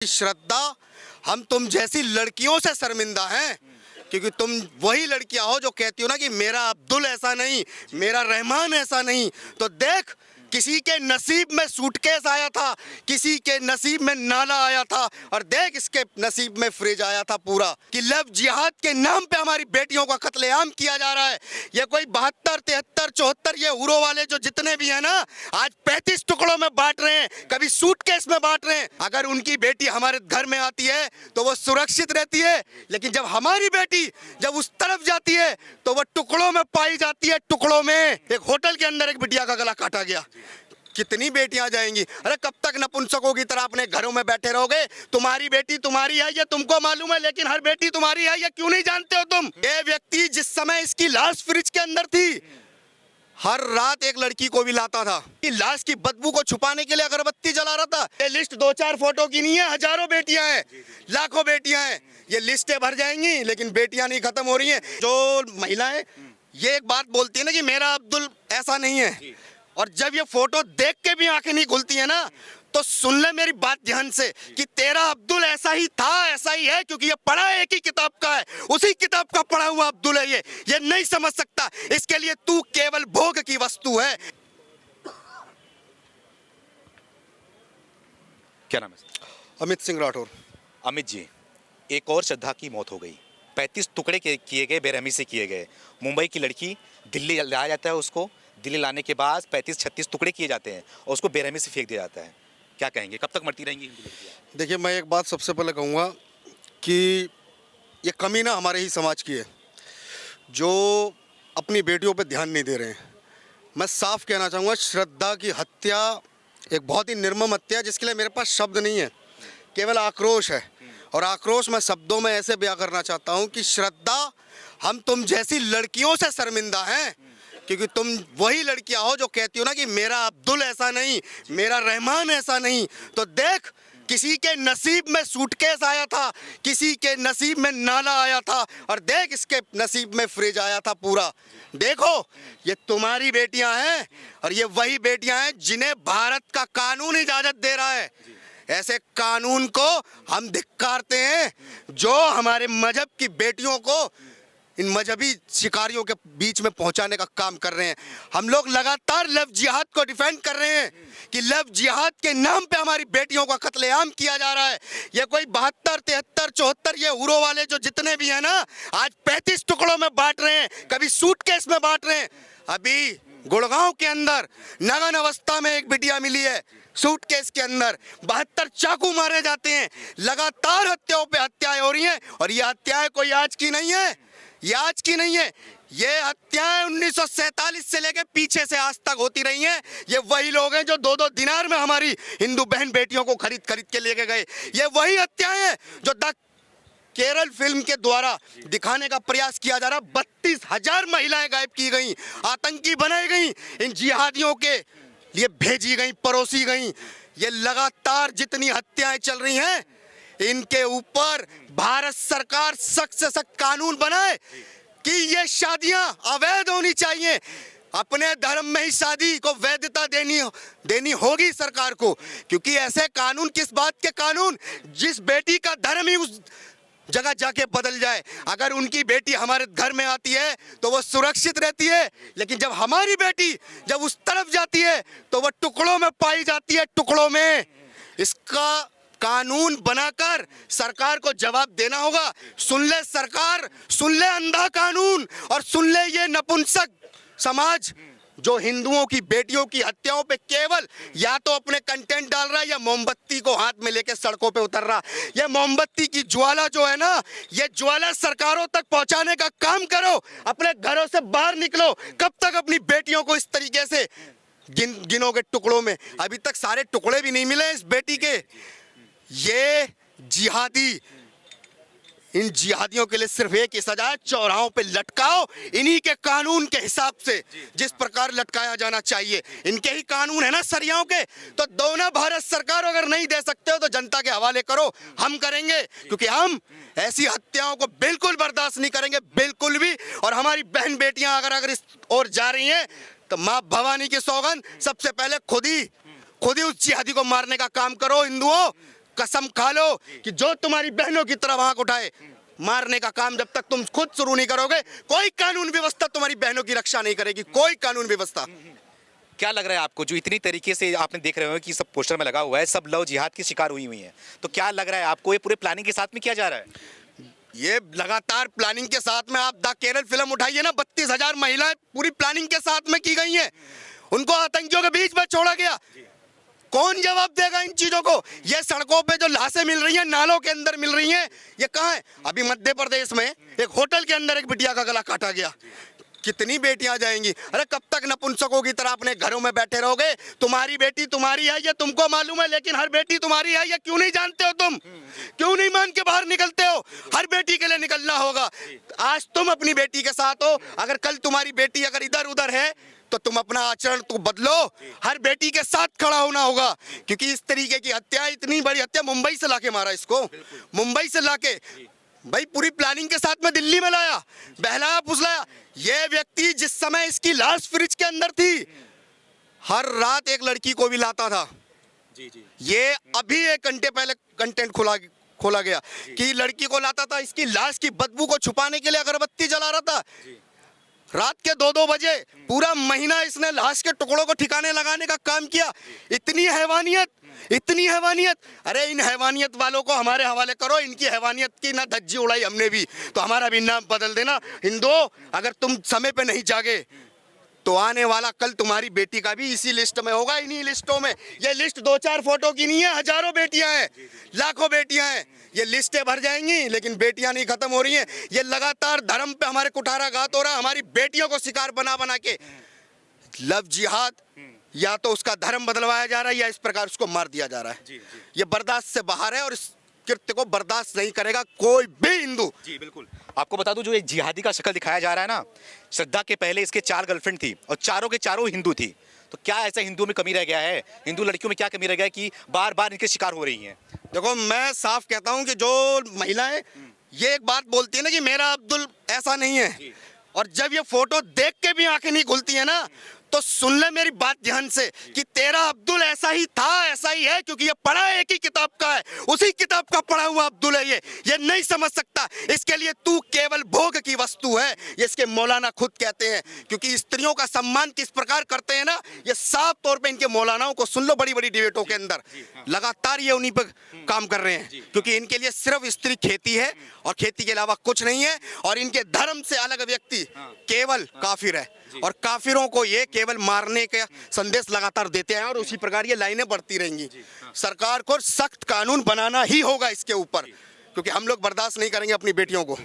श्रद्धा, हम तुम जैसी लड़कियों से शर्मिंदा हैं, क्योंकि तुम वही लड़कियां हो जो कहती हो ना कि मेरा अब्दुल ऐसा नहीं, मेरा रहमान ऐसा नहीं। तो देख, किसी के नसीब में सूटकेस आया था, किसी के नसीब में नाला आया था, और देख इसके नसीब में फ्रिज आया था पूरा। कि लव जिहाद के नाम पे हमारी बेटियों का कत्लेआम किया जा रहा है। ये कोई 72, 73, 74 ये हुरों वाले जो जितने भी हैं ना, आज 35 टुकड़ों में बांट रहे हैं, कभी सूटकेस में बांट रहे हैं। अगर उनकी बेटी हमारे घर में आती है तो वो सुरक्षित रहती है, लेकिन जब हमारी बेटी जब उस तरफ जाती है तो वो टुकड़ों में पाई जाती है, टुकड़ों में। एक होटल के अंदर एक बिटिया का गला काटा गया, कितनी बेटियां जाएंगी? अरे कब तक नपुंसकों की तरह अपने घरों में बैठे रहोगे? तुम्हारी बेटी तुम्हारी है ये तुमको मालूम है, लेकिन हर बेटी तुम्हारी है ये क्यों नहीं जानते हो तुम? ये व्यक्ति जिस समय इसकी लाश फ्रिज के अंदर थी, हर रात एक लड़की को भी लाता था कि लाश की बदबू को छुपाने के लिए अगरबत्ती जला रहा था। ये लिस्ट 2-4 फोटो की नहीं है, हजारों बेटियां हैं, लाखों बेटियां हैं। ये लिस्टें भर जाएंगी लेकिन बेटियां नहीं खत्म हो रही हैं। जो महिलाएं ये एक बात बोलती है ना कि मेरा अब्दुल ऐसा नहीं है, और जब ये फोटो देख के भी आंखें नहीं खुलती है ना, तो सुन ले मेरी बात ध्यान से कि तेरा अब्दुल ऐसा ही था, ऐसा ही है, क्योंकि ये पढ़ा एक ही किताब का है, उसी किताब का पढ़ा हुआ अब्दुल है। ये नहीं समझ सकता, इसके लिए तू केवल भोग की वस्तु है। क्या नाम है? अमित सिंह राठौर। अमित जी, एक और श्रद्धा की मौत हो गई, 35 टुकड़े किए गए, बेरहमी से किए गए। मुंबई की लड़की दिल्ली लाया जाता है, उसको दिल्ली लाने के बाद 35-36 टुकड़े किए जाते हैं और उसको बेरहमी से फेंक दिया जाता है। क्या कहेंगे, कब तक मरती रहेंगी हिंदू लड़कियां? देखिए, मैं एक बात सबसे पहले कहूँगा कि ये कमी ना हमारे ही समाज की है, जो अपनी बेटियों पे ध्यान नहीं दे रहे हैं। मैं साफ कहना चाहूँगा, श्रद्धा की हत्या एक बहुत ही निर्मम हत्या है, जिसके लिए मेरे पास शब्द नहीं है, केवल आक्रोश है। और आक्रोश मैं शब्दों में ऐसे बयां करना चाहता हूँ कि श्रद्धा, हम तुम जैसी लड़कियों से शर्मिंदा हैं, क्योंकि तुम वही लड़कियां हो जो कहती हो ना कि मेरा अब्दुल ऐसा नहीं, मेरा रहमान ऐसा नहीं। तो देख, किसी के नसीब में सूटकेस आया था, किसी के नसीब में नाला आया था, और देख इसके नसीब में फ्रिज आया था पूरा। देखो, ये तुम्हारी बेटियां हैं, और ये वही बेटियां हैं जिन्हें भारत का कानून इजाजत दे रहा है। ऐसे कानून को हम धिक्कारते हैं जो हमारे मजहब की बेटियों को इन मजहबी शिकारियों के बीच में पहुंचाने का काम कर रहे हैं। हम लोग लगातार लव जिहाद को डिफेंड कर रहे हैं कि लव जिहाद के नाम पे हमारी बेटियों का कत्लेआम किया जा रहा है। ये कोई 72, 73, 74 ये हुरों वाले जो जितने भी हैं ना, आज 35 टुकड़ों में बांट रहे हैं, कभी सूटकेस में बांट रहे हैं। अभी गुड़गांव के अंदर नग्न अवस्था में एक बिटिया मिली है, सूटकेस के अंदर 72 चाकू मारे जाते हैं। लगातार हत्याओं पे हत्याएं हो रही हैं, और ये हत्याएं कोई आज की नहीं है, ये आज की नहीं है। ये हत्याएं 1947 से लेकर पीछे से आज तक होती रही हैं। ये वही लोग हैं जो 2-2 दिनार में हमारी हिंदू बहन बेटियों को खरीद के लेके गए। ये वही हत्याएं हैं जो द केरल फिल्म के द्वारा दिखाने का प्रयास किया जा रहा। 32,000 महिलाएं गायब की गई, आतंकी बनाई गई, इन जिहादियों के लिए भेजी गई, परोसी गई। ये लगातार जितनी हत्याएं चल रही हैं, इनके ऊपर भारत सरकार सख्त से सख्त कानून बनाए कि ये शादियां अवैध होनी चाहिए। अपने धर्म में ही शादी को वैधता देनी होगी सरकार को, क्योंकि ऐसे कानून, किस बात के कानून, जिस बेटी का धर्म ही उस जगह जाके बदल जाए। अगर उनकी बेटी हमारे घर में आती है तो वो सुरक्षित रहती है, लेकिन जब हमारी बेटी जब उस तरफ जाती है तो वो टुकड़ों में पाई जाती है, टुकड़ों में। इसका कानून बनाकर सरकार को जवाब देना होगा। सुन ले सरकार, सुन ले अंधा कानून, और सुन ले ये नपुंसक समाज जो हिंदुओं की बेटियों की हत्याओं पे केवल या तो अपने कंटेंट डाल रहा है या मोमबत्ती को हाथ में लेके सड़कों पे उतर रहा। ये मोमबत्ती की ज्वाला जो है ना, ये ज्वाला सरकारों तक पहुंचाने का काम करो। अपने घरों से बाहर निकलो। कब तक अपनी बेटियों को इस तरीके से गिनोगे टुकड़ों में? अभी तक सारे टुकड़े भी नहीं मिले इस बेटी के। ये जिहादी, इन जिहादियों के लिए सिर्फ एक ही सजा है, चौराहों पे लटकाओ इन्हीं के कानून के हिसाब से, जिस प्रकार लटकाया जाना चाहिए। इनके ही कानून है ना सरियाओं के, तो दो ना भारत सरकार। अगर नहीं दे सकते हो तो जनता के हवाले करो, हम करेंगे, क्योंकि हम ऐसी हत्याओं को बिल्कुल बर्दाश्त नहीं करेंगे, बिल्कुल भी। और हमारी बहन बेटियां अगर इस ओर जा रही हैं तो माँ भवानी की सौगंध, सबसे पहले खुद ही उस जिहादी को मारने का काम करो हिंदुओं। कसम खा लो कि जो तुम्हारी बहनों की तरफ आंख उठाए, मारने का काम जब तक तुम खुद शुरू नहीं करोगे, कोई कानून व्यवस्था तुम्हारी बहनों की रक्षा नहीं करेगी, कोई कानून व्यवस्था। क्या लग रहा है आपको, जो इतनी तरीके से आपने देख रहे हो कि सब पोस्टर में लगा हुआ है, सब लव जिहाद की शिकार हुई हुई हैं, तो क्या लग रहा है आपको ये पूरे प्लानिंग के साथ में किया जा रहा है? ये लगातार प्लानिंग के साथ में, आप द केरल फिल्म उठाइए ना, 32,000 महिलाएं पूरी प्लानिंग के साथ में की गई हैं, उनको आतंकियों के बीच में छोड़ा गया। कौन जवाब देगा इन चीजों को? ये सड़कों पे जो लाशें मिल रही हैं, नालों के अंदर मिल रही हैं, ये कहाँ है? अभी मध्य प्रदेश में एक होटल के अंदर एक बिटिया का गला काटा गया। कितनी बेटियां जाएंगी? अरे कब तक नपुंसकों की तरह अपने घरों में बैठे रहोगे? तुम्हारी बेटी तुम्हारी है ये तुमको मालूम है, लेकिन हर बेटी तुम्हारी है ये क्यों नहीं जानते हो तुम? क्यों नहीं मान के बाहर निकलते हो? हर बेटी के लिए निकलना होगा। आज तुम अपनी बेटी के साथ हो, अगर कल तुम्हारी बेटी अगर इधर उधर है तो तुम अपना आचरण तो बदलो। हर बेटी के साथ खड़ा होना होगा, क्योंकि इस तरीके की हत्या, इतनी बड़ी हत्या, मुंबई से लाके मारा इसको, मुंबई से लाके भाई पूरी प्लानिंग के साथ में दिल्ली में लाया, बहलाया फुसलाया। ये व्यक्ति जिस समय इसकी लाश फ्रिज के अंदर थी, हर रात एक लड़की को भी लाता था। ये अभी 1 घंटे पहले कंटेंट खोला गया कि लड़की को लाता था, इसकी लाश की बदबू को छुपाने के लिए अगरबत्ती जला रहा था। रात के 2-2 बजे पूरा महीना इसने लाश के टुकड़ों को ठिकाने लगाने का काम किया। इतनी हैवानियत, इतनी हैवानियत। अरे इन हैवानियत वालों को हमारे हवाले करो, इनकी हैवानियत की ना धज्जी उड़ाई हमने भी, तो हमारा भी नाम बदल देना। हिंदुओं, अगर तुम समय पे नहीं जागे तो आने वाला कल तुम्हारी बेटी का भी इसी लिस्ट में होगा, इन्हीं लिस्टों में। ये लिस्ट 2-4 फोटो की नहीं है, हजारों बेटियां हैं, लाखों बेटियां हैं। ये लिस्टें भर जाएंगी लेकिन बेटियां नहीं खत्म हो रही हैं। ये लगातार धर्म पे हमारे कुठाराघात हो रहा है, हमारी बेटियों को शिकार बना बना के। लव जिहाद, या तो उसका धर्म बदलवाया जा रहा है या इस प्रकार उसको मार दिया जा रहा है। ये बर्दाश्त से बाहर है और इस कृत्य को बर्दाश्त नहीं करेगा कोई भी हिंदू। जी बिल्कुल। आपको बता दूं, जो एक जिहादी का शक्ल दिखाया जा रहा है ना, श्रद्धा के पहले इसके 4 गर्लफ्रेंड थी और चारों के चारों हिंदू थी। तो क्या ऐसा हिंदुओं में कमी रह गया है? हिंदू लड़कियों में क्या कमी रह गया है कि बार बार इनके शिकार हो रही हैं? देखो, मैं साफ कहता हूं कि जो महिलाएं ये एक बात बोलती है ना कि मेरा अब्दुल ऐसा नहीं है, और जब ये फोटो देख के भी आंखें नहीं खुलती है ना, तो सुन ले मेरी बात ध्यान से कि तेरा अब्दुल ऐसा ही था, ऐसा ही है, क्योंकि ये पढ़ा एक ही किताब का है, उसी किताब का पढ़ा हुआ अब्दुल है। ये नहीं समझ सकता, इसके लिए तू केवल भोग की वस्तु है, ये इसके मौलाना खुद कहते हैं। क्योंकि स्त्रियों का सम्मान किस प्रकार करते हैं ना, ये साफ तौर पे इनके मौलानाओं को सुन लो, बड़ी बड़ी डिबेटों के अंदर लगातार ये उन्हीं पर काम कर रहे हैं, क्योंकि इनके लिए सिर्फ स्त्री खेती है और खेती के अलावा कुछ नहीं है। और इनके धर्म से अलग व्यक्ति केवल काफिर है, और काफिरों को ये केवल मारने का संदेश लगातार देते हैं, और उसी प्रकार ये लाइनें बढ़ती रहेंगी। सरकार को सख्त कानून बनाना ही होगा इसके ऊपर, क्योंकि हम लोग बर्दाश्त नहीं करेंगे अपनी बेटियों को।